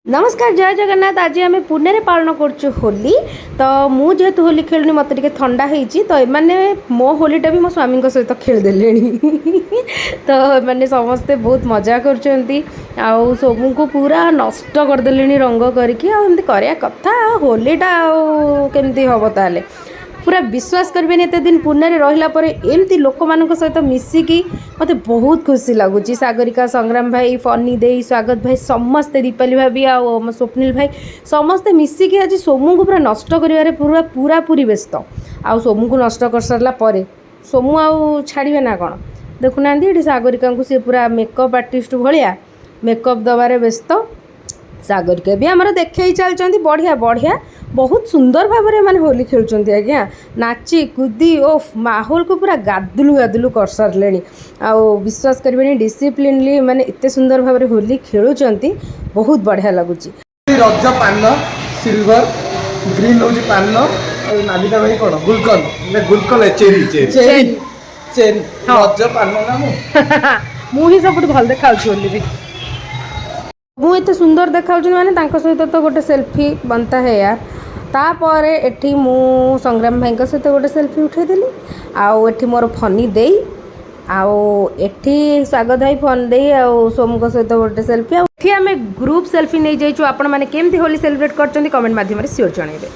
नमस्कार जय जगन्नाथ। आज आम पुणे में पालन कर होली। तो मुझे होली खेलुनी मत ठंडा होती तो मैंने मो होलीटा भी मो स्वामी सहित खेलदे तो मैंने समस्ते बहुत मजा कर सोमू को पूरा नष्ट करदे रंग करके करिया कथा होलीटा केमती हम ताले पूरा विश्वास करेंगे एत दिन पुणे में रहा एमती लोक मान सहित मिसिकी मत बहुत खुशी लगुच। सागरिका संग्राम भाई फनी दे स्वागत भाई समस्ते दीपाली भाभी आ स्वप्निल भाई समस्ते मिसिकी आज सोमू को पूरा नष्ट कर पूरा पूरा पूरी व्यस्त आ सोमू को नष्ट कर सारा पर सोमू आउ छाड़े ना कौन देखुना ये सागरिका को सी पूरा मेकअप आर्टिस्ट भाया मेकअप दबार व्यस्त। सागरिका भी आमर देखे चलती बढ़िया बढ़िया बहुत सुंदर भाव में मैंने होली खेलुंट आज्ञा नाची कूदी ओ माहौल को पूरा गादुलु गादुलु कर सारे आउ विश्वास करेंगे डिसिप्लिनली माने इतने सुंदर भाव में होली खेलुंट बहुत बढ़िया लगुच। रज पान सिल्वर ग्रीन हूँ पान नालिका भाई कौन गुलकल गुलकल चेरी चेरी चेरी चेरी रज पान ना मुझे सब भल देखा भी मुझे सुंदर देखा माने सहित तो गोटे सेल्फी बनता है यार। तापर एठी मु संग्राम भाई सहित गोटे सेल्फी उठेदेली आउ एठी मोर फनी दे आउ एठी स्वागत भाई फन दे आउ सोमू सहित गोटे सेल्फी आउ आम ग्रुप सेल्फी नहीं जाइछु। आपण माने केमती होली सेलिब्रेट करछन्ती कमेंट माध्यम रे श्योर जणाइबे।